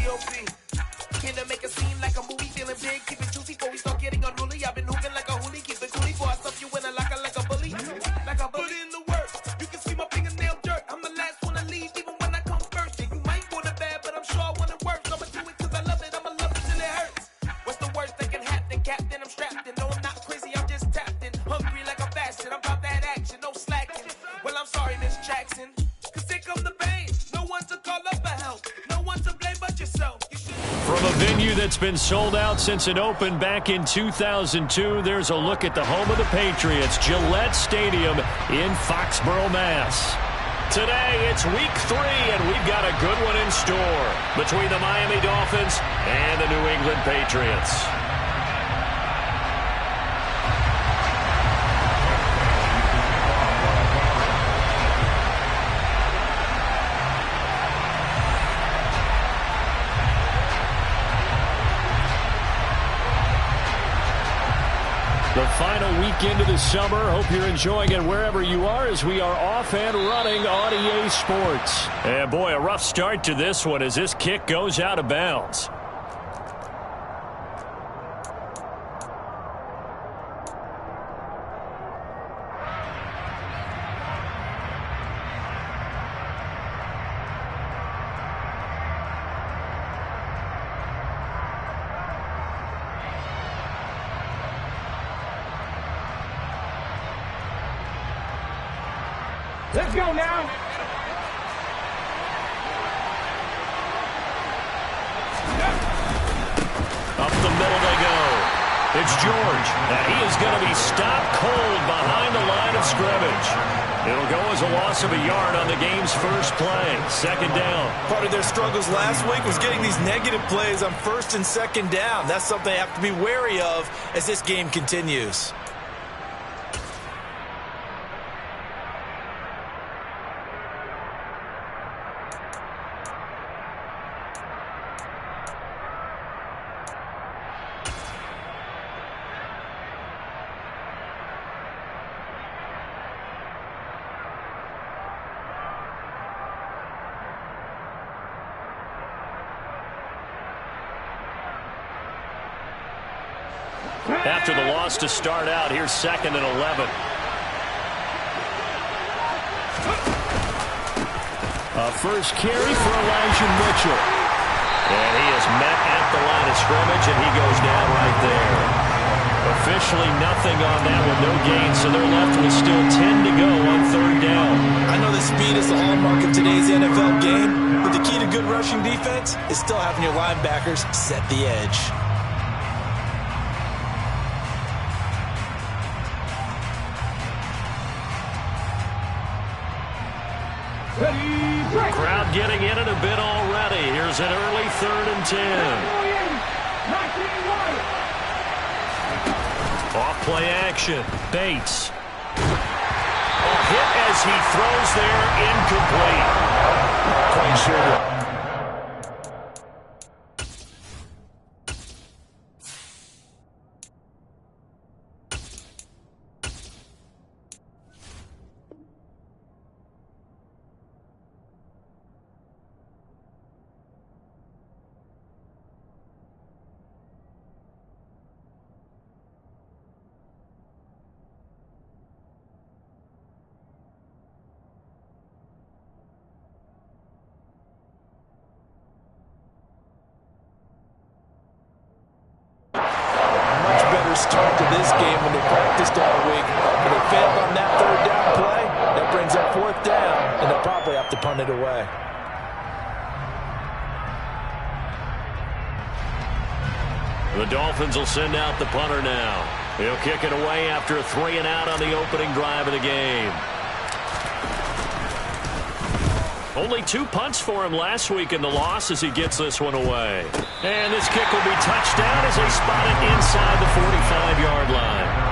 G.O.P. Came to make it seem like a movie, feeling big, keep it juicy before we start getting unruly. I've been hooping like a hoolie, keep it coolie before I stuff you in a locker like a bully. Like a bully. Put in the work, you can see my fingernail dirt. I'm the last one to leave, even when I come first. Yeah, you might want it bad, but I'm sure I want it worse. I'ma do it cause I love it, I'ma love it till it hurts. What's the worst that can happen, Captain? I'm strapped in, no I'm not crazy, I'm just tapped in. Hungry like a bastard, I'm about that action, no slacking. Well, I'm sorry, Miss Jackson, cause here come the pain. No one to call up for help, no one to blame but yourself. From a venue that's been sold out since it opened back in 2002, there's a look at the home of the Patriots, Gillette Stadium in Foxborough, Mass. Today, it's week 3, and we've got a good one in store between the Miami Dolphins and the New England Patriots. The final weekend of the summer. Hope you're enjoying it wherever you are as we are off and running on EA Sports. And boy, a rough start to this one as this kick goes out of bounds. Let's go now. Up the middle they go. It's George, and he is going to be stopped cold behind the line of scrimmage. It'll go as a loss of a yard on the game's first play. Second down. Part of their struggles last week was getting these negative plays on first and second down. That's something they have to be wary of as this game continues. After the loss to start out, here's 2nd and 11. A first carry for Elijah Mitchell. And he is met at the line of scrimmage, and he goes down right there. Officially nothing on that one, no gain, so they're left with still 10 to go on 3rd down. I know that speed is the hallmark of today's NFL game, but the key to good rushing defense is still having your linebackers set the edge. Crowd getting in it a bit already. Here's an early 3rd and 10. Off play action. Bates. A hit as he throws there, incomplete. Quite sure. Start to this game when they practiced all week. When they failed on that 3rd down play, that brings up 4th down, and they'll probably have to punt it away. The Dolphins will send out the punter now. He'll kick it away after a 3 and out on the opening drive of the game. Only 2 punts for him last week in the loss as he gets this one away. And this kick will be touched down as they spot it inside the 45-yard line.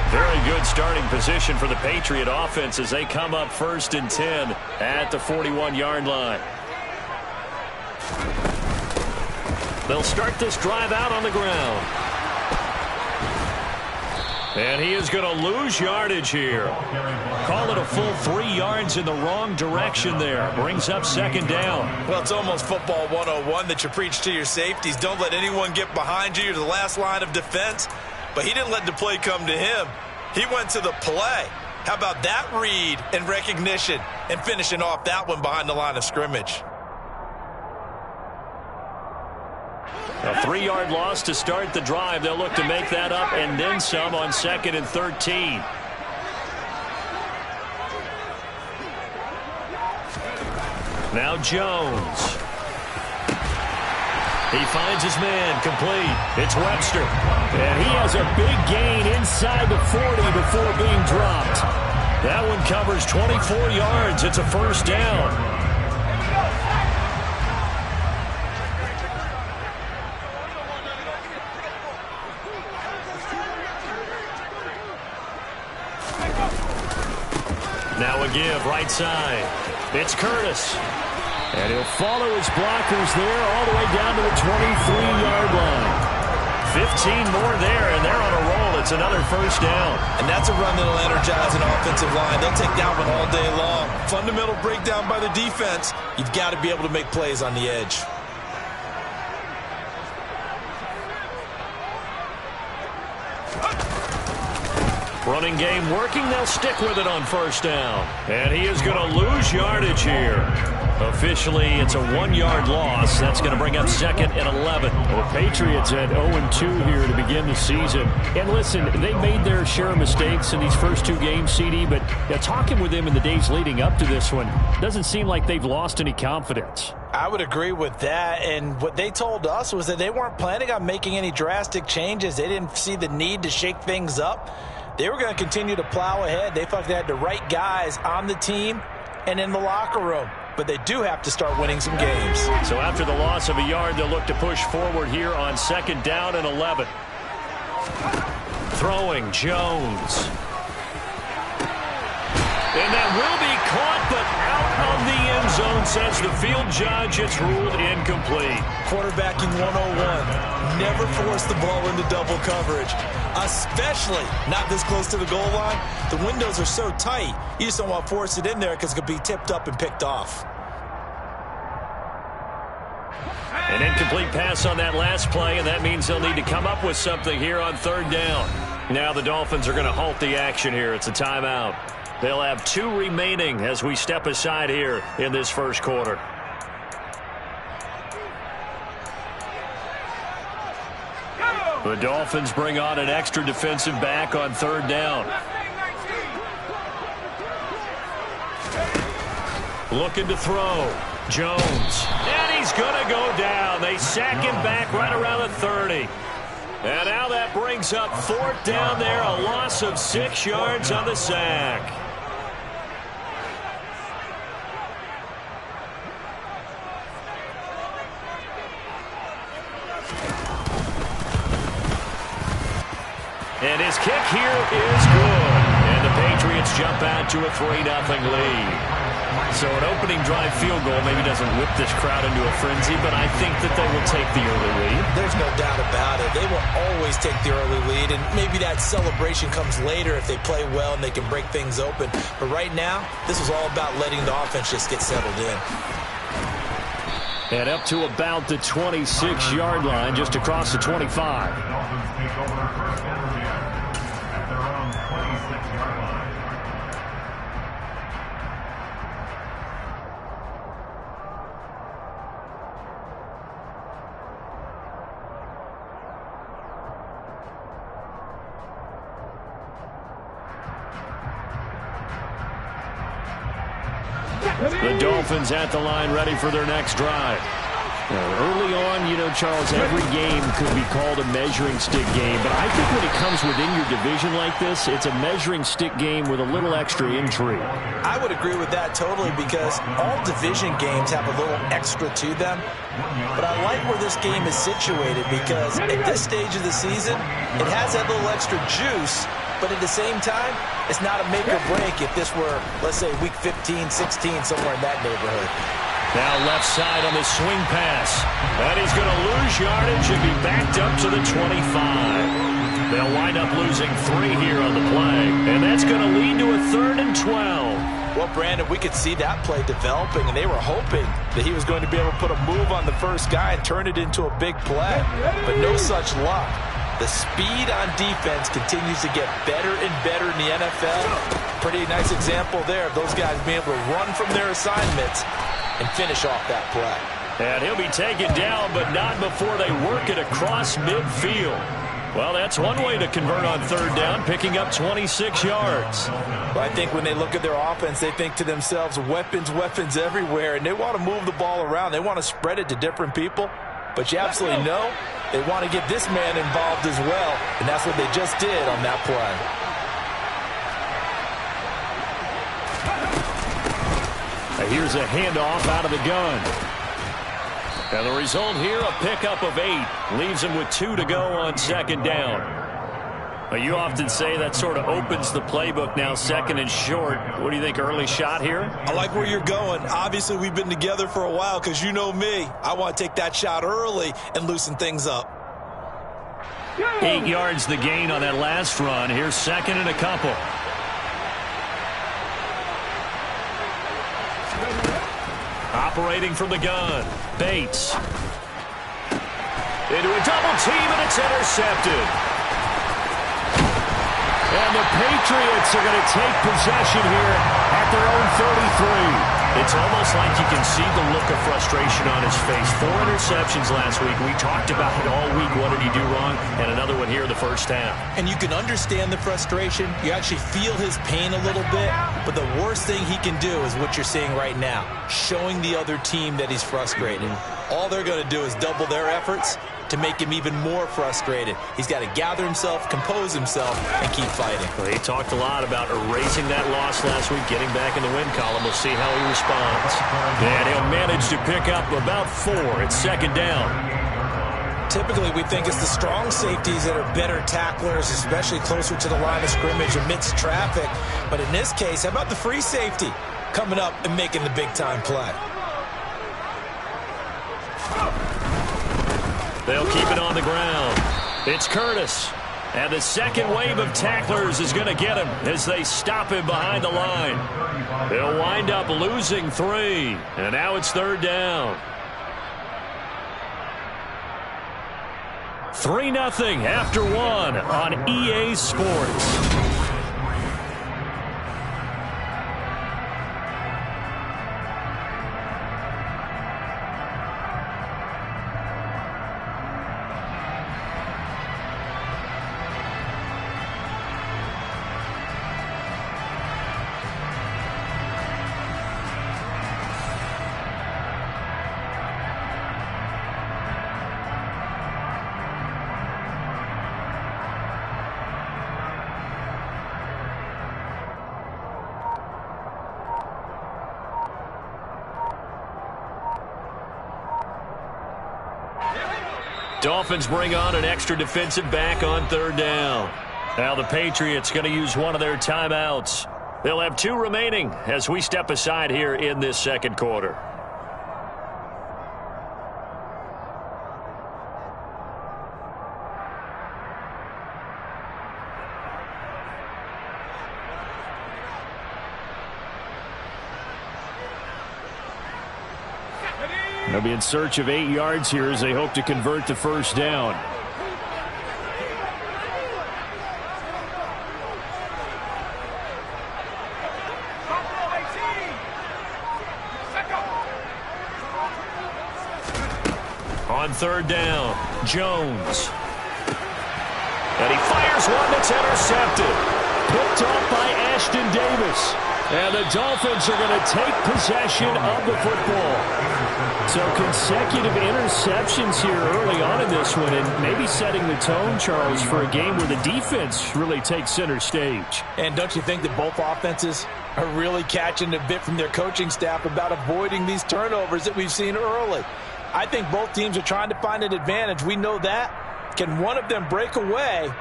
Very good starting position for the Patriot offense as they come up 1st and 10 at the 41-yard line. They'll start this drive out on the ground. And he is going to lose yardage here. Call it a full 3 yards in the wrong direction there. Brings up 2nd down. Well, it's almost football 101 that you preach to your safeties. Don't let anyone get behind you. You're the last line of defense. But he didn't let the play come to him. He went to the play. How about that read and recognition and finishing off that one behind the line of scrimmage? A 3-yard loss to start the drive. They'll look to make that up and then some on 2nd and 13. Now Jones. He finds his man complete. It's Webster. And he has a big gain inside the 40 before being dropped. That one covers 24 yards. It's a 1st down. Now a give right side. It's Curtis. And he'll follow his blockers there all the way down to the 23-yard line. 15 more there, and they're on a roll. It's another 1st down. And that's a run that'll energize an offensive line. They'll take that one all day long. Fundamental breakdown by the defense. You've got to be able to make plays on the edge. Running game working. They'll stick with it on 1st down. And he is going to lose yardage here. Officially, it's a 1-yard loss. That's going to bring up 2nd and 11. The Patriots at 0-2 here to begin the season. And listen, they made their share of mistakes in these first 2 games, CD, but talking with them in the days leading up to this one, doesn't seem like they've lost any confidence. I would agree with that, and what they told us was that they weren't planning on making any drastic changes. They didn't see the need to shake things up. They were going to continue to plow ahead. They felt they had the right guys on the team and in the locker room. But they do have to start winning some games. So after the loss of a yard, they'll look to push forward here on 2nd down and 11. Throwing Jones. And that will be caught, but out of the end zone, says the field judge. It's ruled incomplete. Quarterbacking 101. Never force the ball into double coverage, especially not this close to the goal line. The windows are so tight, you just don't want to force it in there because it could be tipped up and picked off. An incomplete pass on that last play, and that means they'll need to come up with something here on 3rd down. Now the Dolphins are going to halt the action here. It's a timeout. They'll have 2 remaining as we step aside here in this 1st quarter. The Dolphins bring on an extra defensive back on 3rd down. Looking to throw. Jones. And he's going to go down. They sack him back right around the 30. And now that brings up 4th down there. A loss of 6 yards on the sack. And his kick here is good. And the Patriots jump out to a 3-0 lead. So an opening drive field goal maybe doesn't whip this crowd into a frenzy, but I think that they will take the early lead. There's no doubt about it. They will always take the early lead, and maybe that celebration comes later if they play well and they can break things open. But right now, this is all about letting the offense just get settled in. And up to about the 26-yard line, just across the 25. The Dolphins at the line, ready for their next drive. Early on, Charles, every game could be called a measuring stick game. But I think when it comes within your division like this, it's a measuring stick game with a little extra intrigue. I would agree with that totally because all division games have a little extra to them. But I like where this game is situated because at this stage of the season, it has that little extra juice But at the same time, it's not a make or break if this were, let's say, week 15, 16, somewhere in that neighborhood. Now left side on the swing pass. And he's going to lose yardage and be backed up to the 25. They'll wind up losing 3 here on the play. And that's going to lead to a 3rd and 12. Well, Brandon, we could see that play developing, and they were hoping that he was going to be able to put a move on the first guy and turn it into a big play. But no such luck. The speed on defense continues to get better and better in the NFL. Pretty nice example there of those guys being able to run from their assignments and finish off that play. And he'll be taken down, but not before they work it across midfield. Well, that's one way to convert on 3rd down, picking up 26 yards. Well, I think when they look at their offense, they think to themselves, weapons, weapons everywhere, and they want to move the ball around. They want to spread it to different people. But you absolutely know they want to get this man involved as well, and that's what they just did on that play. Now here's a handoff out of the gun. And the result here, a pickup of 8. Leaves him with 2 to go on 2nd down. But you often say that sort of opens the playbook now, 2nd and short. What do you think, early shot here? I like where you're going. Obviously, we've been together for a while because you know me. I want to take that shot early and loosen things up. 8 yards the gain on that last run. Here's 2nd and a couple. Operating from the gun. Bates. Into a double team, and it's intercepted. And the Patriots are going to take possession here at their own 33. It's almost like you can see the look of frustration on his face. 4 interceptions last week. We talked about it all week. What did he do wrong? And another one here in the first half. And you can understand the frustration. You actually feel his pain a little bit. But the worst thing he can do is what you're seeing right now, showing the other team that he's frustrated. All they're going to do is double their efforts to make him even more frustrated. He's got to gather himself, compose himself, and keep fighting. Well, he talked a lot about erasing that loss last week, getting back in the win column. We'll see how he responds. And he'll manage to pick up about 4 at 2nd down. Typically, we think it's the strong safeties that are better tacklers, especially closer to the line of scrimmage amidst traffic. But in this case, how about the free safety coming up and making the big-time play? They'll keep it on the ground. It's Curtis. And the second wave of tacklers is going to get him as they stop him behind the line. They'll wind up losing 3. And now it's 3rd down. 3-0 after 1 on EA Sports. Dolphins bring on an extra defensive back on 3rd down. Now the Patriots going to use one of their timeouts. They'll have 2 remaining as we step aside here in this 2nd quarter. They'll be in search of 8 yards here as they hope to convert the 1st down. On 3rd down, Jones. And he fires one that's intercepted. Picked up by Ashton Davis. And the Dolphins are going to take possession of the football. So consecutive interceptions here early on in this one, and maybe setting the tone, Charles, for a game where the defense really takes center stage. And don't you think that both offenses are really catching a bit from their coaching staff about avoiding these turnovers that we've seen early? I think both teams are trying to find an advantage. We know that. Can one of them break away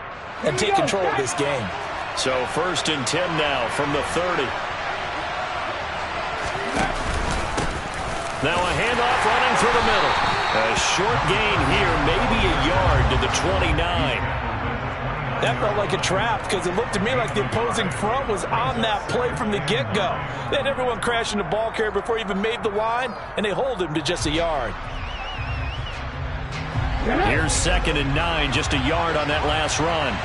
and take control of this game? So 1st and 10 now from the 30. Now a handoff running through the middle. A short gain here, maybe a yard to the 29. That felt like a trap because it looked to me like the opposing front was on that play from the get-go. They had everyone crashing the ball carrier before he even made the line, and they hold him to just a yard. Here's 2nd and 9, just a yard on that last run.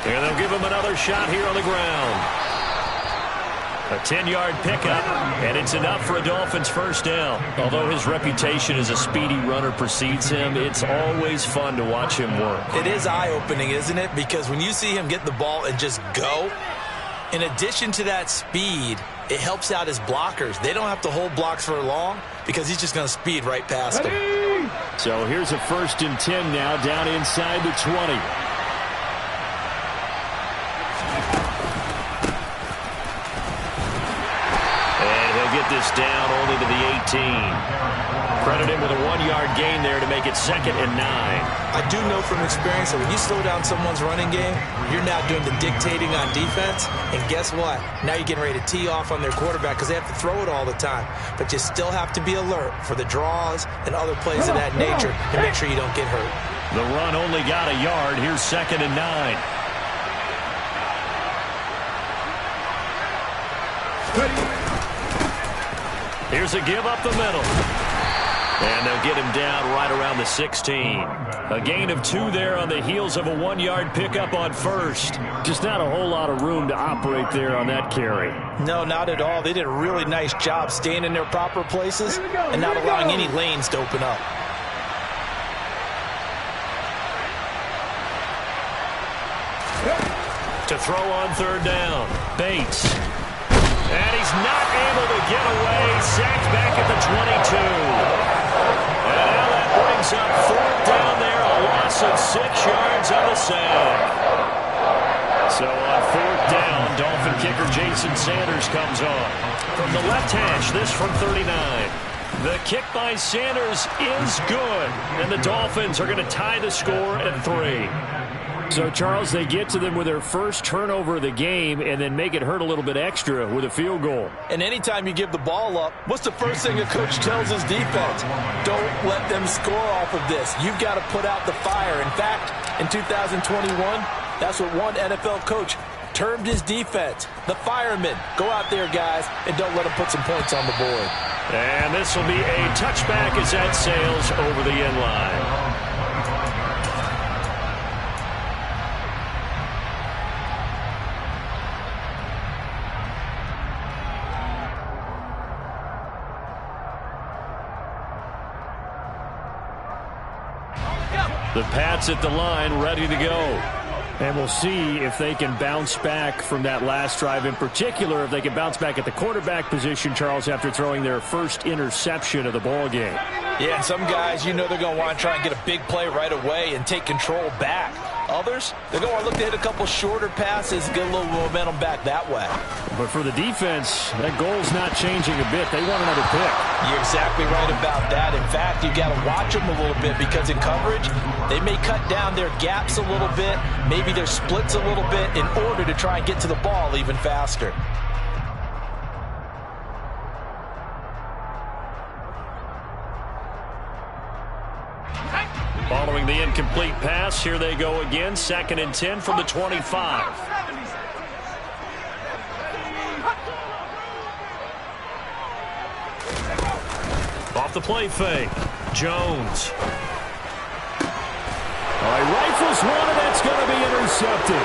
And they'll give him another shot here on the ground. A 10-yard pickup, and it's enough for a Dolphins first down. Although his reputation as a speedy runner precedes him, it's always fun to watch him work. It is eye-opening, isn't it? Because when you see him get the ball and just go, in addition to that speed, it helps out his blockers. They don't have to hold blocks for long because he's just going to speed right past them. So here's a 1st and 10 now down inside the 20. Get this down only to the 18. Credit him with a 1-yard gain there to make it 2nd and 9. I do know from experience that when you slow down someone's running game, you're now doing the dictating on defense. And guess what? Now you're getting ready to tee off on their quarterback because they have to throw it all the time. But you still have to be alert for the draws and other plays of that nature to make sure you don't get hurt. The run only got a yard. Here's 2nd and 9. Here's a give up the middle. And they'll get him down right around the 16. A gain of 2 there on the heels of a 1-yard pickup on 1st. Just not a whole lot of room to operate there on that carry. No, not at all. They did a really nice job staying in their proper places and not allowing any lanes to open up. To throw on 3rd down, Bates. And he's not able to get away. Sacked back at the 22. And now that brings up 4th down there. A loss of 6 yards on the sack. So on 4th down, Dolphin kicker Jason Sanders comes on. From the left hash, this from 39. The kick by Sanders is good. And the Dolphins are going to tie the score at 3. So, Charles, they get to them with their first turnover of the game and then make it hurt a little bit extra with a field goal. And anytime you give the ball up, what's the first thing a coach tells his defense? Don't let them score off of this. You've got to put out the fire. In fact, in 2021, that's what one NFL coach termed his defense. The firemen. Go out there, guys, and don't let them put some points on the board. And this will be a touchback as that sails over the end line. The Pats at the line, ready to go. And we'll see if they can bounce back from that last drive. In particular, if they can bounce back at the quarterback position, Charles, after throwing their first interception of the ball game. Yeah, and some guys, you know they're going to want to try and get a big play right away and take control back. Others, they're going to look to hit a couple shorter passes, get a little momentum back that way. But for the defense, that goal's not changing a bit. They want another pick. You're exactly right about that. In fact, you got to watch them a little bit because in coverage, they may cut down their gaps a little bit, maybe their splits a little bit in order to try and get to the ball even faster. Following the incomplete pass, here they go again. 2nd and 10 from the 25. Off the play fake. Jones. All right, rifles one, and that's going to be intercepted.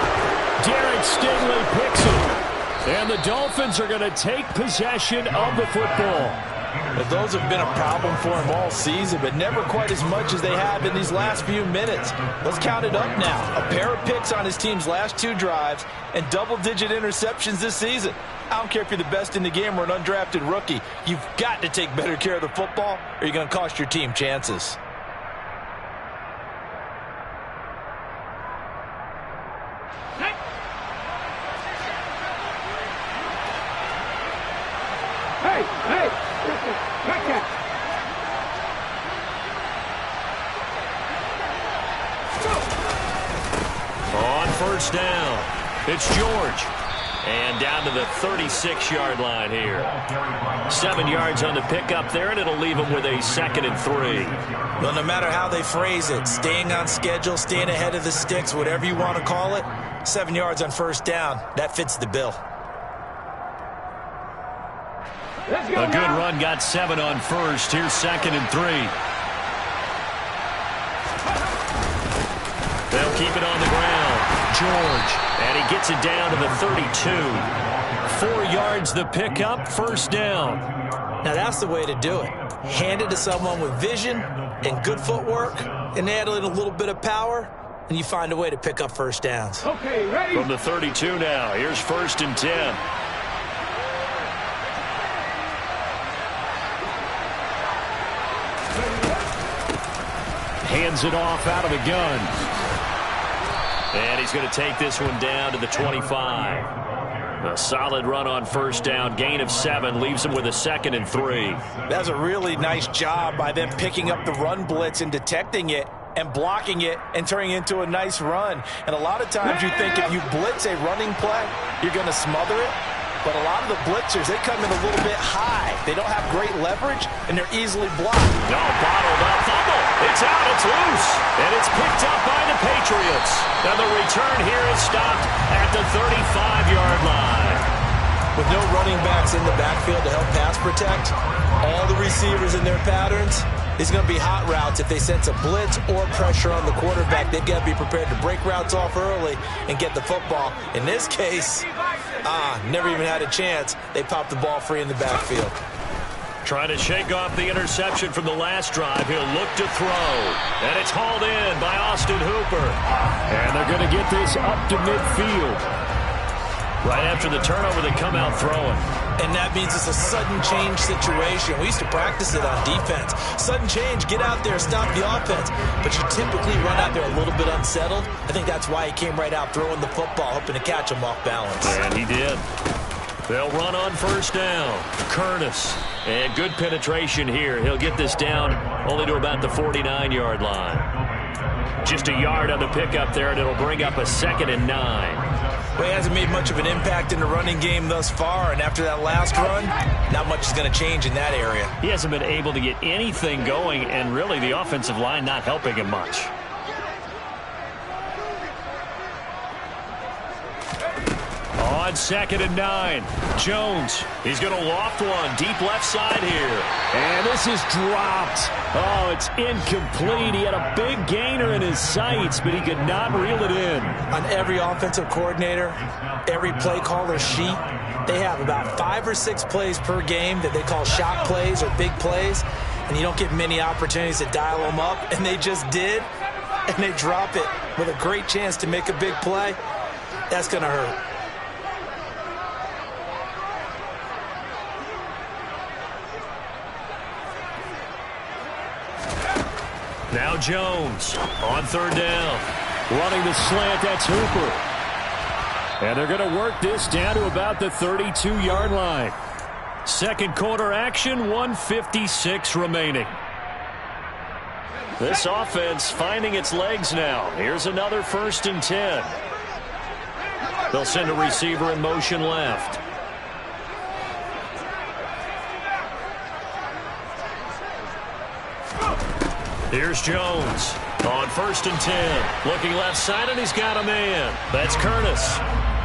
Derek Stingley picks it. And the Dolphins are going to take possession of the football. But those have been a problem for him all season, but never quite as much as they have in these last few minutes. Let's count it up now. A pair of picks on his team's last 2 drives and double-digit interceptions this season. I don't care if you're the best in the game or an undrafted rookie. You've got to take better care of the football or you're going to cost your team chances. first down. It's George. And down to the 36-yard line here. 7 yards on the pickup there, and it'll leave them with a 2nd and 3. Well, no matter how they phrase it, staying on schedule, staying ahead of the sticks, whatever you want to call it, 7 yards on first down, that fits the bill. A good run got 7 on first. Here's 2nd and 3. They'll keep it on the ground. George, and he gets it down to the 32. 4 yards the pickup, first down. Now that's the way to do it. Hand it to someone with vision and good footwork, and add in a little bit of power, and you find a way to pick up first downs. Okay, ready? From the 32 now, here's 1st and 10. Hands it off out of the gun. And he's going to take this one down to the 25. A solid run on first down. Gain of 7 leaves him with a 2nd and 3. That's a really nice job by them picking up the run blitz and detecting it and blocking it and turning it into a nice run. And a lot of times you think if you blitz a running play, you're going to smother it. But a lot of the blitzers, they come in a little bit high. They don't have great leverage, and they're easily blocked. No, bottled up. Fumble. It's out. It's loose. And it's picked up by the Patriots. And the return here is stopped at the 35-yard line. With no running backs in the backfield to help pass protect, all the receivers in their patterns, it's going to be hot routes. If they sense a blitz or pressure on the quarterback, they've got to be prepared to break routes off early and get the football. In this case, never even had a chance. They popped the ball free in the backfield. Trying to shake off the interception from the last drive. He'll look to throw. And it's hauled in by Austin Hooper. And they're going to get this up to midfield. Right after the turnover, they come out throwing. And that means it's a sudden change situation. We used to practice it on defense. Sudden change, get out there, stop the offense. But you typically run out there a little bit unsettled. I think that's why he came right out throwing the football, hoping to catch him off balance. And he did. They'll run on first down. Curtis. And good penetration here. He'll get this down only to about the 49-yard line. Just a yard on the pickup there, and it'll bring up a 2nd and 9. Well, he hasn't made much of an impact in the running game thus far, and after that last run, not much is going to change in that area. He hasn't been able to get anything going, and really the offensive line not helping him much. On 2nd and 9, Jones. He's going to loft one deep left side here. And this is dropped. Oh, it's incomplete. He had a big gainer in his sights, but he could not reel it in. On every offensive coordinator, every play caller sheet, they have about 5 or 6 plays per game that they call shot plays or big plays, and you don't get many opportunities to dial them up, and they just did, and they drop it with a great chance to make a big play. That's going to hurt. Now Jones on 3rd down. Running the slant, that's Hooper. And they're going to work this down to about the 32-yard line. Second quarter action, 1:56 remaining. This offense finding its legs now. Here's another 1st and 10. They'll send a receiver in motion left. Here's Jones on 1st and 10. Looking left side, and he's got a man. That's Curtis.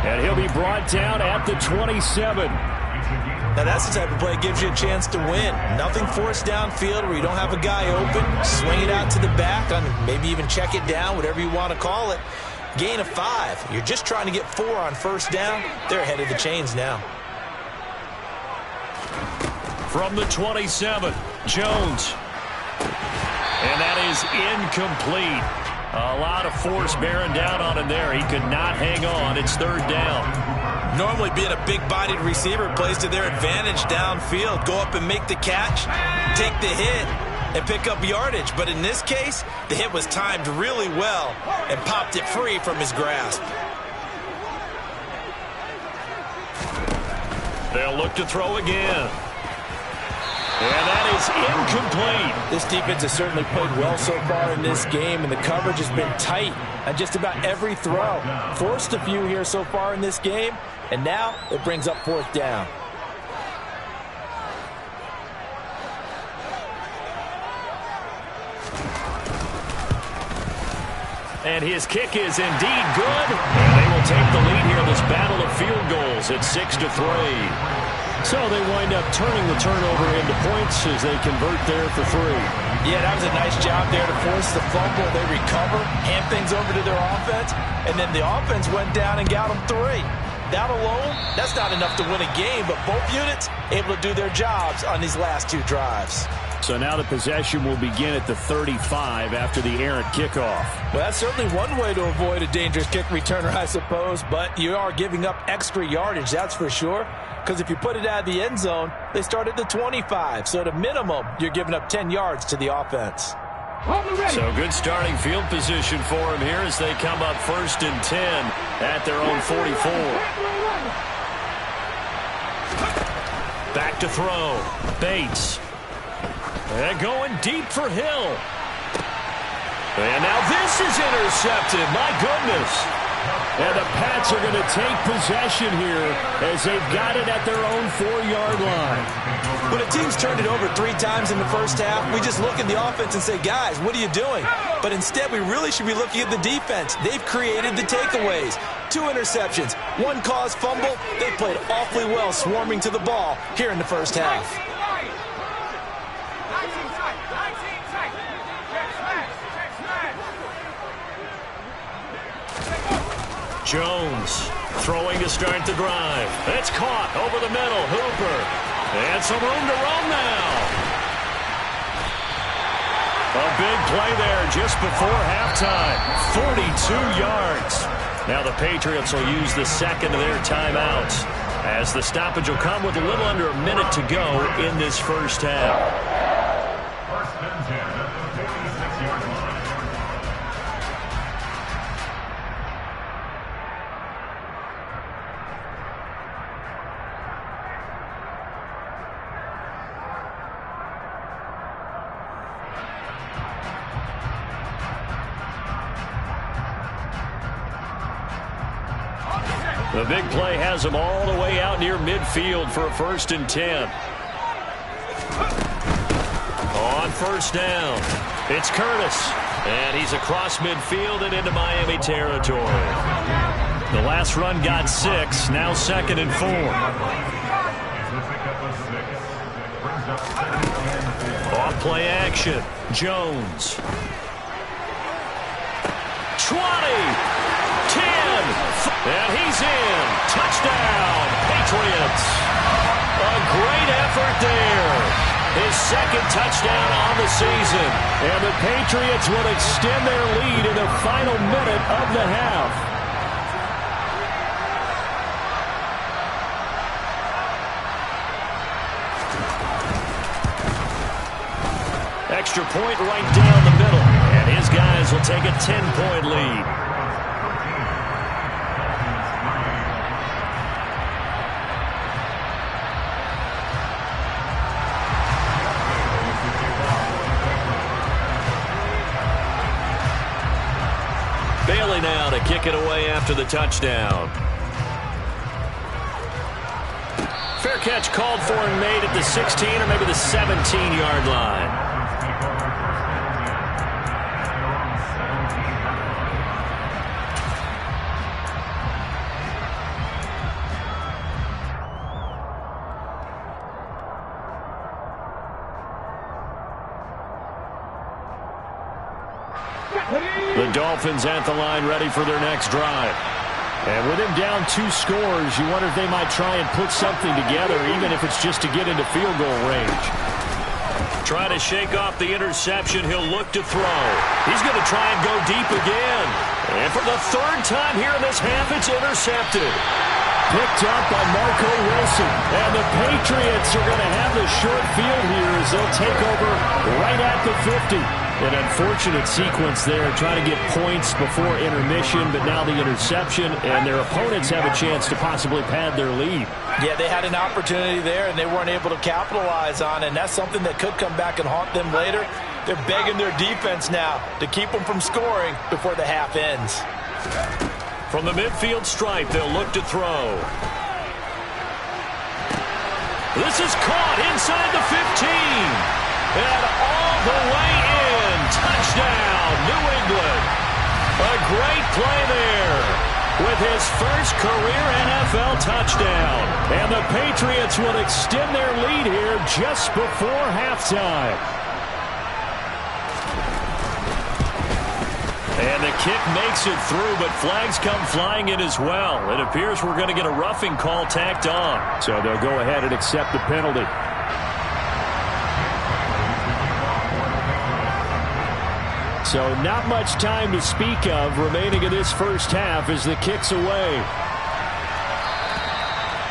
And he'll be brought down at the 27. Now that's the type of play that gives you a chance to win. Nothing forced downfield where you don't have a guy open. Swing it out to the back, maybe even check it down, whatever you want to call it. Gain of 5. You're just trying to get 4 on first down. They're ahead of the chains now. From the 27, Jones. And that is incomplete. A lot of force bearing down on him there. He could not hang on. It's 3rd down. Normally being a big-bodied receiver plays to their advantage downfield. Go up and make the catch, take the hit, and pick up yardage. But in this case, the hit was timed really well and popped it free from his grasp. They'll look to throw again. And that is incomplete. This defense has certainly played well so far in this game, and the coverage has been tight on just about every throw. Forced a few here so far in this game, and now it brings up 4th down. And his kick is indeed good. And they will take the lead here in this battle of field goals at 6-3. So they wind up turning the turnover into points as they convert there for 3. Yeah, that was a nice job there to force the fumble. They recover, hand things over to their offense, and then the offense went down and got them 3. That alone, that's not enough to win a game, but both units able to do their jobs on these last 2 drives. So now the possession will begin at the 35 after the errant kickoff. Well, that's certainly one way to avoid a dangerous kick returner, I suppose, but you are giving up extra yardage, that's for sure. Because if you put it out of the end zone, they start at the 25. So at a minimum, you're giving up 10 yards to the offense. So good starting field position for him here as they come up 1st and 10 at their own 44. Back to throw. Bates. And going deep for Hill. And now this is intercepted. My goodness. And the Pats are going to take possession here as they've got it at their own 4-yard line. When a team's turned it over 3 times in the first half, we just look at the offense and say, guys, what are you doing? But instead, we really should be looking at the defense. They've created the takeaways. 2 interceptions, 1 caused fumble. They played awfully well swarming to the ball here in the first half. Jones throwing to start the drive. It's caught over the middle. Hooper. And some room to roam now. A big play there just before halftime. 42 yards. Now the Patriots will use the second of their timeouts as the stoppage will come with a little under a minute to go in this first half. The big play has them all the way out near midfield for a 1st and 10. On 1st down, it's Curtis. And he's across midfield and into Miami territory. The last run got 6, now 2nd and 4. Off play action, Jones. 20, 10, and he's in. Touchdown, Patriots. A great effort there. His 2nd touchdown on the season. And the Patriots will extend their lead in the final minute of the half. Extra point right down the middle. And his guys will take a 10-point lead. Bailey now to kick it away after the touchdown. Fair catch called for and made at the 16 or maybe the 17-yard line. The Dolphins at the line ready for their next drive. And with him down 2 scores, you wonder if they might try and put something together, even if it's just to get into field goal range. Try to shake off the interception. He'll look to throw. He's going to try and go deep again. And for the 3rd time here in this half, it's intercepted. Picked up by Marco Wilson. And the Patriots are going to have the short field here as they'll take over right at the 50. An unfortunate sequence there, trying to get points before intermission, but now the interception, and their opponents have a chance to possibly pad their lead. Yeah, they had an opportunity there, and they weren't able to capitalize on it, and that's something that could come back and haunt them later. They're begging their defense now to keep them from scoring before the half ends. From the midfield stripe, they'll look to throw. This is caught inside the 15. And all the way in. Touchdown, New England. A great play there with his first career NFL touchdown. And the Patriots will extend their lead here just before halftime. And the kick makes it through, but flags come flying in as well. It appears we're going to get a roughing call tacked on. So they'll go ahead and accept the penalty. So not much time to speak of remaining in this first half as the kick's away.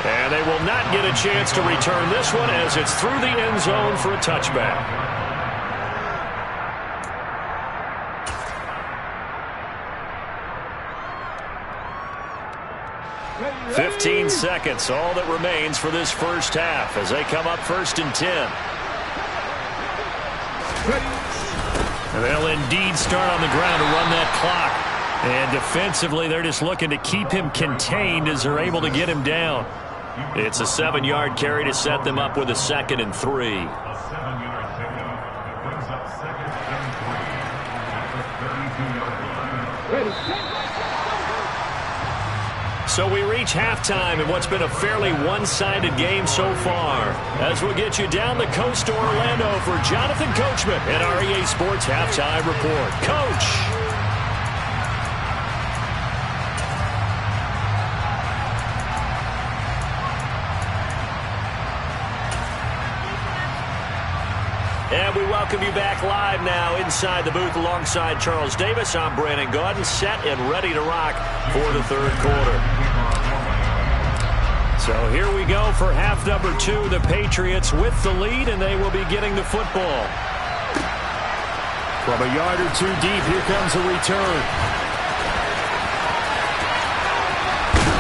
And they will not get a chance to return this one as it's through the end zone for a touchback. 15 seconds, all that remains for this first half as they come up 1st and 10. And they'll indeed start on the ground to run that clock. And defensively, they're just looking to keep him contained as they're able to get him down. It's a 7-yard carry to set them up with a 2nd and 3. So we reach halftime in what's been a fairly one-sided game so far. As we'll get you down the coast to Orlando for Jonathan Coachman at our EA Sports Halftime Report. Coach. And we welcome you back live now inside the booth alongside Charles Davis. I'm Brandon Gaudin, set and ready to rock for the third quarter. So here we go for half number 2. The Patriots with the lead, and they will be getting the football. From a yard or two deep, here comes a return.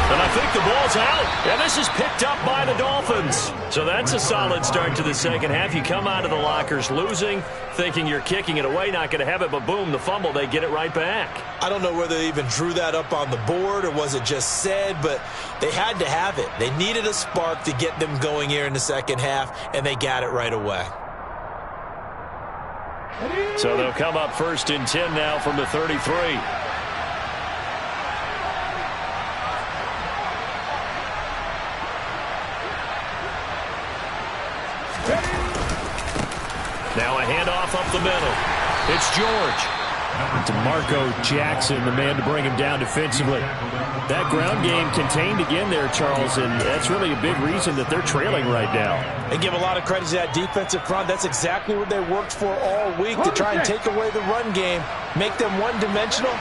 And I think the ball's out. And this is picked up by the Dolphins. So that's a solid start to the second half. You come out of the lockers losing, thinking you're kicking it away, not going to have it, but boom, the fumble, they get it right back. I don't know whether they even drew that up on the board or was it just said, but they had to have it. They needed a spark to get them going here in the second half, and they got it right away. So they'll come up 1st and 10 now from the 33. Now a handoff up the middle. It's George. DeMarco Jackson, the man to bring him down defensively. That ground game contained again there, Charles, and that's really a big reason that they're trailing right now. They give a lot of credit to that defensive front. That's exactly what they worked for all week, to try and take away the run game, make them one-dimensional.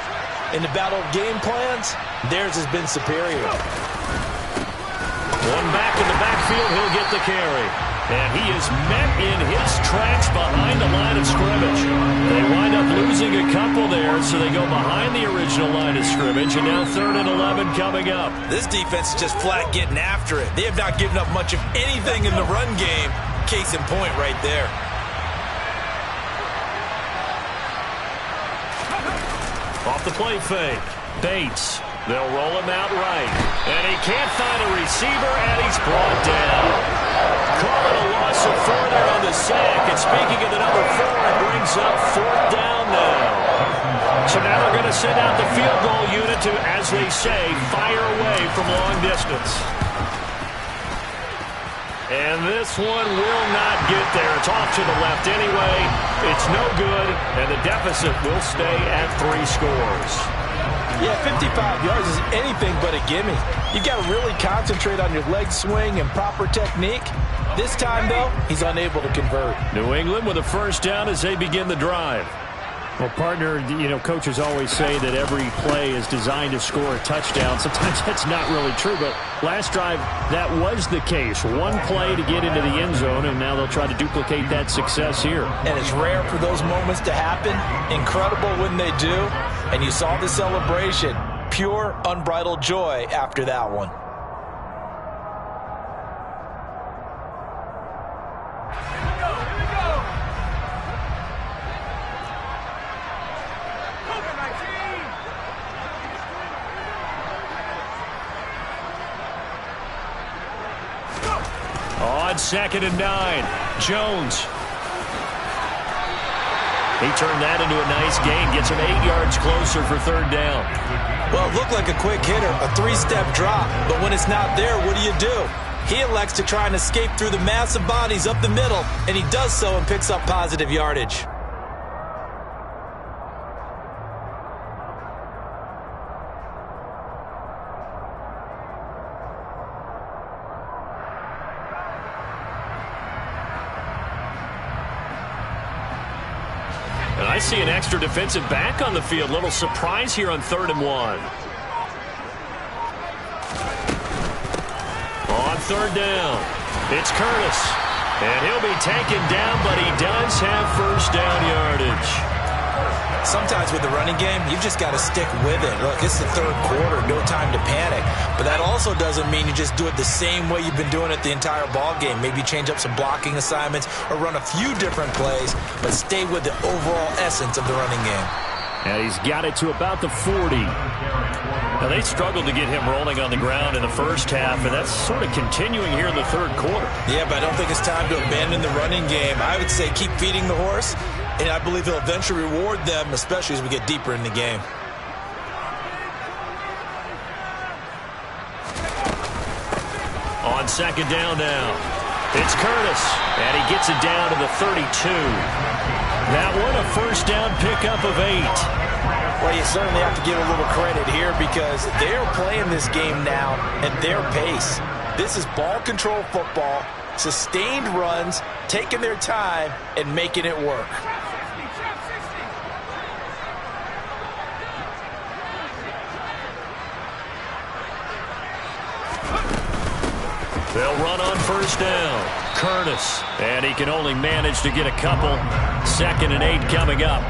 In the battle of game plans, theirs has been superior. One back in the backfield, he'll get the carry. And he is met in his tracks behind the line of scrimmage. They wind up losing a couple there, so they go behind the original line of scrimmage, and now 3rd and 11 coming up. This defense is just flat getting after it. They have not given up much of anything in the run game. Case in point right there. Off the play fake. Bates. They'll roll him out right. And he can't find a receiver, and he's brought down. Call it a loss of 4 there on the sack. And speaking of the number 4, it brings up 4th down now. So now they're going to send out the field goal unit to, as they say, fire away from long distance. And this one will not get there. It's off to the left anyway. It's no good, and the deficit will stay at 3 scores. Yeah, 55 yards is anything but a gimme. You've got to really concentrate on your leg swing and proper technique. This time, though, he's unable to convert. New England with a first down as they begin the drive. Well, partner, coaches always say that every play is designed to score a touchdown. Sometimes that's not really true, but last drive, that was the case. One play to get into the end zone, and now they'll try to duplicate that success here. And it's rare for those moments to happen. Incredible when they do. And you saw the celebration. Pure, unbridled joy after that one. On 2nd and 9, Jones. He turned that into a nice gain, gets him 8 yards closer for 3rd down. Well, it looked like a quick hitter, a 3-step drop, but when it's not there, what do? He elects to try and escape through the massive bodies up the middle, and he does so and picks up positive yardage. And I see an extra defensive back on the field. Little surprise here on 3rd and 1. On 3rd down, it's Curtis. And he'll be taken down, but he does have 1st down yardage. Sometimes with the running game, you've just got to stick with it. Look, it's the 3rd quarter, no time to panic. But that also doesn't mean you just do it the same way you've been doing it the entire ball game. Maybe change up some blocking assignments or run a few different plays, but stay with the overall essence of the running game. And he's got it to about the 40. Now, they struggled to get him rolling on the ground in the first half, and that's sort of continuing here in the 3rd quarter. Yeah, but I don't think it's time to abandon the running game. I would say keep feeding the horse, and I believe he'll eventually reward them, especially as we get deeper in the game. On 2nd down now, it's Curtis, and he gets it down to the 32. That one, a 1st down pickup of 8. Well, you certainly have to give a little credit here because they're playing this game now at their pace. This is ball control football, sustained runs, taking their time, and making it work. They'll run on 1st down. Curtis, and he can only manage to get a couple. 2nd and 8 coming up.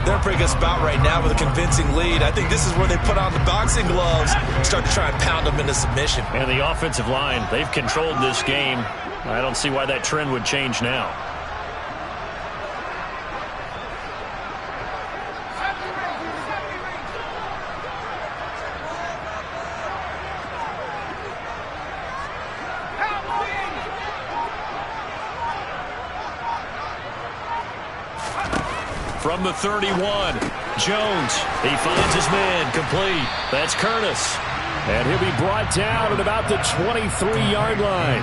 They're in a pretty good spot right now with a convincing lead. I think this is where they put on the boxing gloves and start to try and pound them into submission. And the offensive line, they've controlled this game. I don't see why that trend would change now. From the 31, Jones. He finds his man complete. That's Curtis. And he'll be brought down at about the 23-yard line.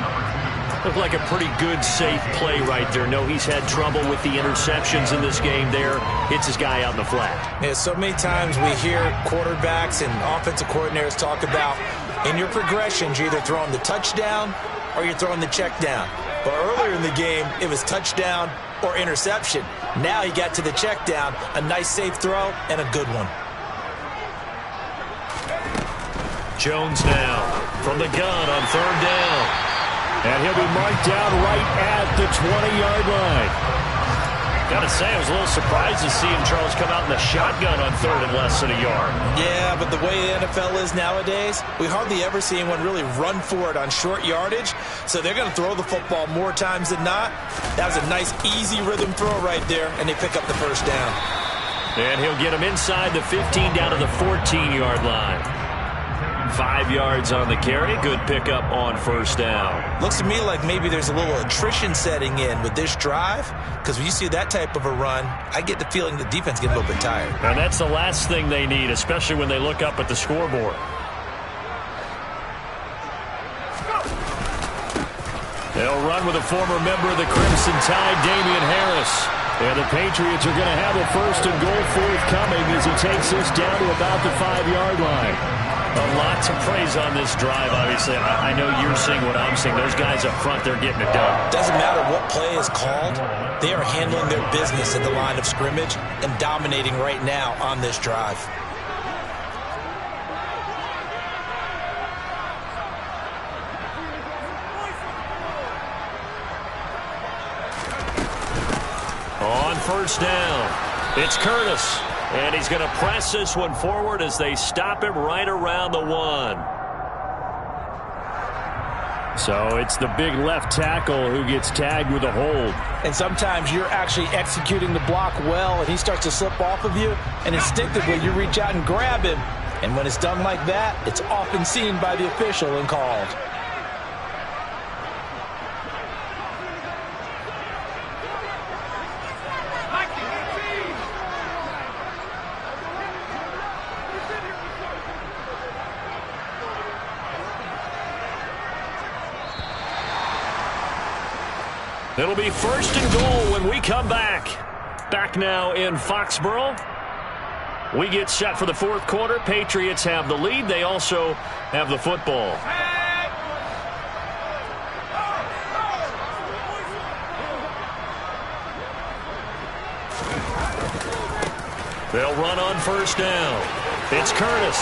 Looked like a pretty good, safe play right there. No, he's had trouble with the interceptions in this game there. Hits his guy out in the flat. Yeah, so many times we hear quarterbacks and offensive coordinators talk about in your progressions, you're either throwing the touchdown or you're throwing the check down. But earlier in the game, it was touchdown or interception. Now he got to the check down, a nice safe throw, and a good one. Jones now from the gun on 3rd down. And he'll be marked down right at the 20-yard line. Gotta say, I was a little surprised to see him, Charles, come out in the shotgun on 3rd and less than a yard. Yeah, but the way the NFL is nowadays, we hardly ever see anyone really run for it on short yardage. So they're going to throw the football more times than not. That was a nice, easy rhythm throw right there, and they pick up the 1st down. And he'll get him inside the 15 down to the 14-yard line. 5 yards on the carry. Good pickup on 1st down. Looks to me like maybe there's a little attrition setting in with this drive, because when you see that type of a run, I get the feeling the defense gets a little bit tired. And that's the last thing they need, especially when they look up at the scoreboard. They'll run with a former member of the Crimson Tide, Damian Harris. And the Patriots are going to have a 1st and goal forthcoming as he takes this down to about the 5-yard line. Lots of praise on this drive, obviously. I know you're seeing what I'm seeing. Those guys up front, they're getting it done. Doesn't matter what play is called. They are handling their business at the line of scrimmage and dominating right now on this drive. On first down, it's Curtis. And he's going to press this one forward as they stop him right around the 1. So it's the big left tackle who gets tagged with a hold. And sometimes you're actually executing the block well, and he starts to slip off of you, and instinctively you reach out and grab him. And when it's done like that, it's often seen by the official and called. It'll be first and goal when we come back. Back now in Foxborough. We get set for the fourth quarter. Patriots have the lead. They also have the football. They'll run on first down. It's Curtis.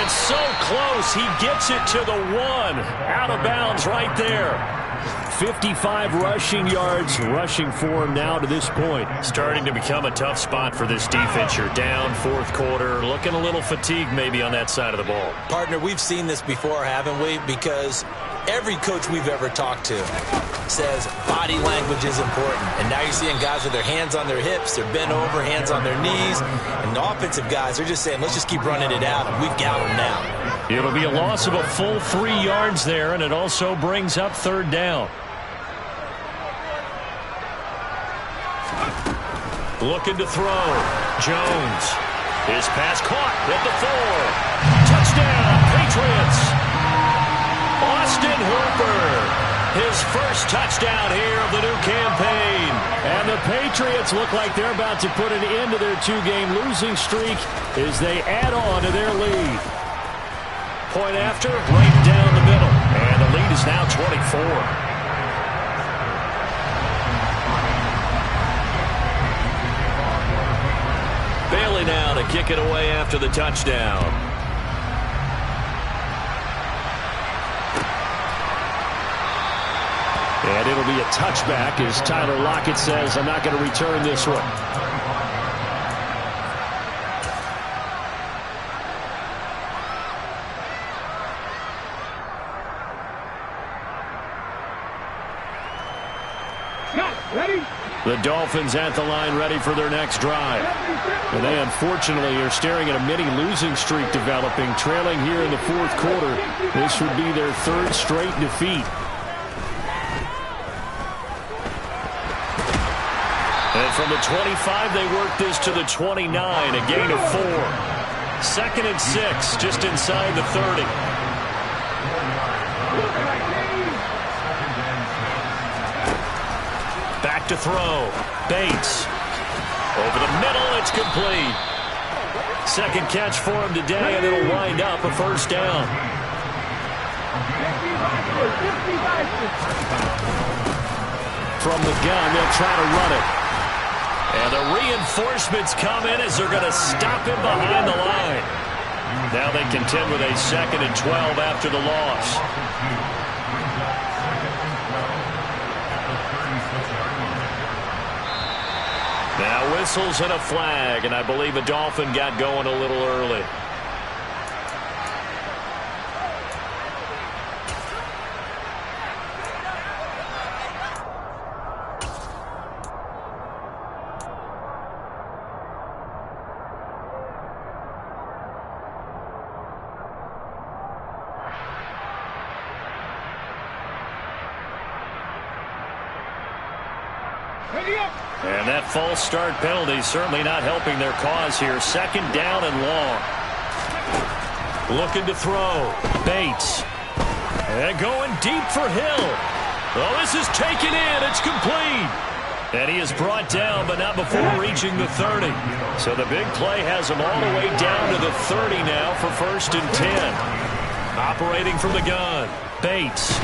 It's so close. He gets it to the 1. Out of bounds right there. 55 rushing yards rushing for him now to this point. Starting to become a tough spot for this defense. You're down fourth quarter, looking a little fatigued maybe on that side of the ball. Partner, we've seen this before, haven't we? Because every coach we've ever talked to says body language is important. And now you're seeing guys with their hands on their hips, they're bent over, hands on their knees. And the offensive guys are just saying, let's just keep running it out, and we've got them now. It'll be a loss of a full 3 yards there, and it also brings up third down. Looking to throw. Jones. His pass caught at the 4. Touchdown, Patriots. Austin Hooper. His first touchdown here of the new campaign. And the Patriots look like they're about to put an end to their 2-game losing streak as they add on to their lead. Point after, right down the middle. And the lead is now 24. Bailey now to kick it away after the touchdown. And it'll be a touchback as Tyler Lockett says, I'm not going to return this one. The Dolphins at the line ready for their next drive. And they unfortunately are staring at a mini losing streak developing, trailing here in the fourth quarter. This would be their 3rd straight defeat. And from the 25, they work this to the 29, a gain of 4. 2nd and 6, just inside the 30. Back to throw. Bates. Over the middle, it's complete. 2nd catch for him today, and it'll wind up a first down. From the gun, they'll try to run it. And the reinforcements come in as they're going to stop him behind the line. Now they contend with a 2nd and 12 after the loss. Now whistles and a flag, and I believe a Dolphin got going a little early. And that false start penalty certainly not helping their cause here. 2nd down and long. Looking to throw. Bates. And going deep for Hill. Well, this is taken in. It's complete. And he is brought down, but not before reaching the 30. So the big play has him all the way down to the 30 now for 1st and 10. Operating from the gun, Bates.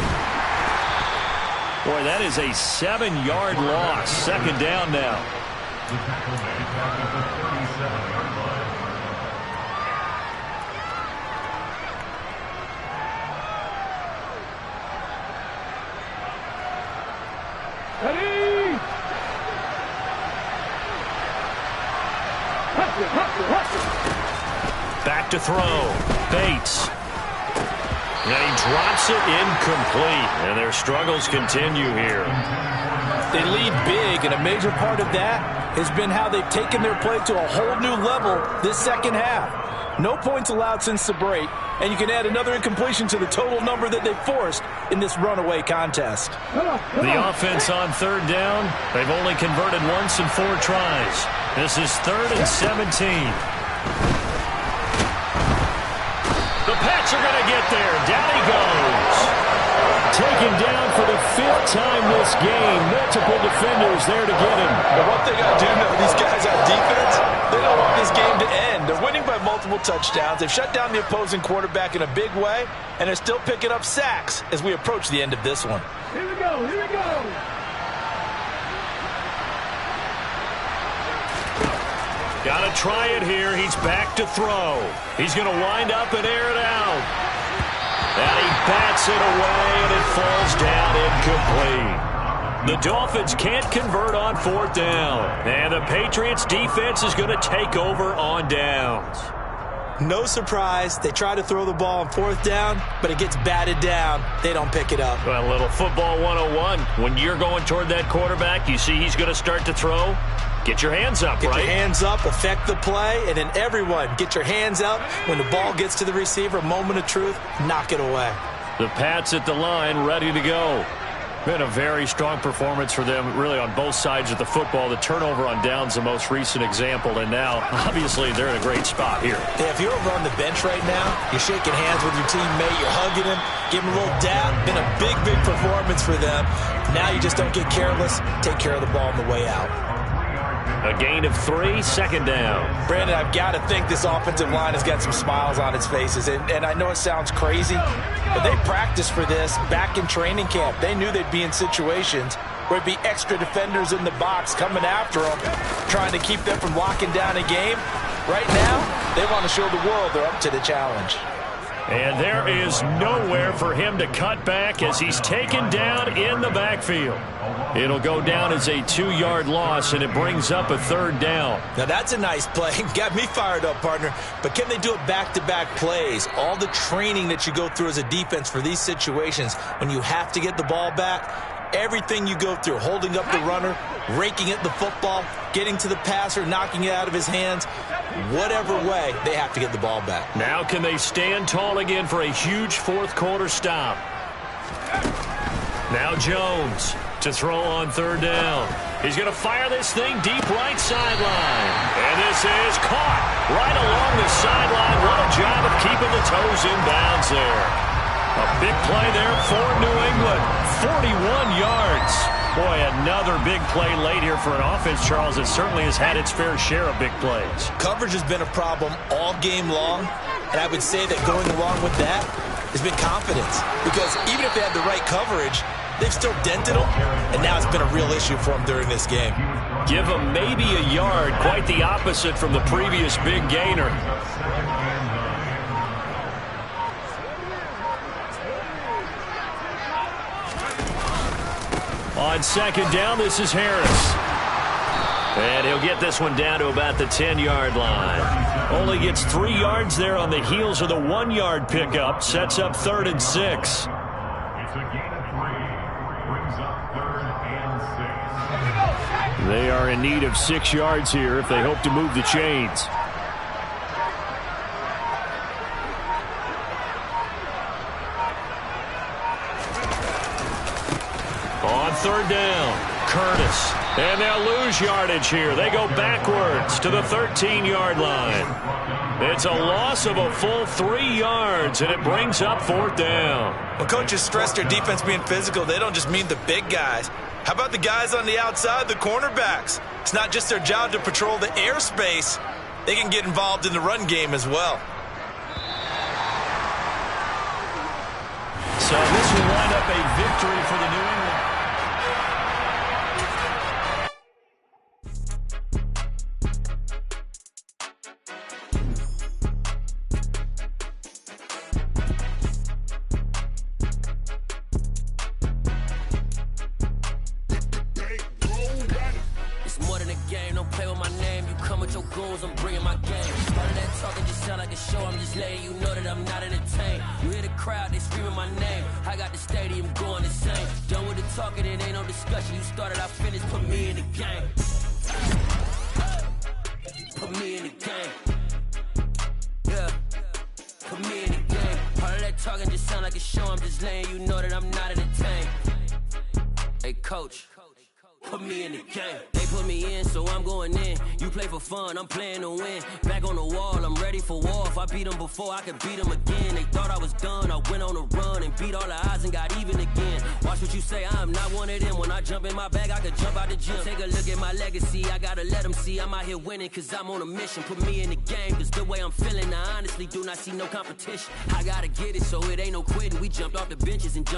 Boy, that is a 7-yard loss. 2nd down now. Back to throw. Bates. And he drops it incomplete. And their struggles continue here. They lead big, and a major part of that has been how they've taken their play to a whole new level this second half. No points allowed since the break, and you can add another incompletion to the total number that they've forced in this runaway contest. The offense on 3rd down, they've only converted once in 4 tries. This is 3rd and 17. The Pats are going to get there. Down he goes. Taken down for the 5th time this game. Multiple defenders there to get him. But one thing I do know, these guys on defense, they don't want this game to end. They're winning by multiple touchdowns. They've shut down the opposing quarterback in a big way, and they're still picking up sacks as we approach the end of this one. Here we go, here we go. Got to try it here. He's back to throw. He's going to wind up and air it out. And he bats it away, and it falls down incomplete. The Dolphins can't convert on 4th down. And the Patriots defense is going to take over on downs. No surprise. They try to throw the ball on 4th down, but it gets batted down. They don't pick it up. Well, a little football 101. When you're going toward that quarterback, you see he's going to start to throw. Get your hands up, right? Get your hands up, affect the play, and then everyone get your hands up. When the ball gets to the receiver, moment of truth, knock it away. The Pats at the line, ready to go. Been a very strong performance for them, really, on both sides of the football. The turnover on downs, the most recent example, and now, obviously, they're in a great spot here. Yeah, if you're over on the bench right now, you're shaking hands with your teammate, you're hugging him, giving him a little dab. Been a big, big performance for them. Now you just don't get careless. Take care of the ball on the way out. A gain of 3, 2nd down. Brandon, I've got to think this offensive line has got some smiles on its faces. And I know it sounds crazy, but they practiced for this back in training camp. They knew they'd be in situations where it'd be extra defenders in the box coming after them, trying to keep them from locking down a game. Right now, they want to show the world they're up to the challenge. And there is nowhere for him to cut back as he's taken down in the backfield. It'll go down as a 2-yard loss, and it brings up a 3rd down. Now, that's a nice play. Got me fired up, partner. But can they do it back-to-back plays? All the training that you go through as a defense for these situations, when you have to get the ball back, everything you go through, holding up the runner, raking at the football, getting to the passer, knocking it out of his hands, whatever way, they have to get the ball back. Now can they stand tall again for a huge 4th quarter stop? Now Jones to throw on 3rd down. He's going to fire this thing deep right sideline. And this is caught right along the sideline. What a job of keeping the toes in bounds there. A big play there for New England. 41 yards. Boy, another big play late here for an offense, Charles, that certainly has had its fair share of big plays. Coverage has been a problem all game long, and I would say that going along with that has been confidence. Because even if they had the right coverage, they've still dented them, and now it's been a real issue for them during this game. Give them maybe a yard, quite the opposite from the previous big gainer. On 2nd down, this is Harris. And he'll get this one down to about the 10-yard line. Only gets 3 yards there on the heels of the 1-yard pickup. Sets up 3rd and 6. They are in need of 6 yards here if they hope to move the chains. On 3rd down, Curtis. And they'll lose yardage here. They go backwards to the 13-yard line. It's a loss of a full 3 yards, and it brings up 4th down. When coaches stress their defense being physical, they don't just mean the big guys. How about the guys on the outside, the cornerbacks? It's not just their job to patrol the airspace. They can get involved in the run game as well. So this will wind up a victory for the New England. It's more than a game, don't play with my name. You come with your goons, I'm bringing my game. All of that talking just sound like a show, I'm just letting you know that I'm not entertained. You hear the crowd, they screaming my name. I got the stadium going insane. Done with the talking, it ain't no discussion. You started, I finished, put me in the game. Put me in the game. Yeah, put me in the game. All of that talking just sound like a show, I'm just letting you know that I'm not entertained. Hey, coach. Put me in the game. They put me in, so I'm going in. You play for fun, I'm playing to win. Back on the wall, I'm ready for war. If I beat them before, I could beat them again. They thought I was done, I went on a run and beat all the odds and got even again. Watch what you say, I'm not one of them. When I jump in my bag, I could jump out the gym. Take a look at my legacy, I gotta let them see I'm out here winning, cause I'm on a mission. Put me in the game, cause the way I'm feeling, I honestly do not see no competition. I gotta get it, so it ain't no quitting. We jumped off the benches and jumped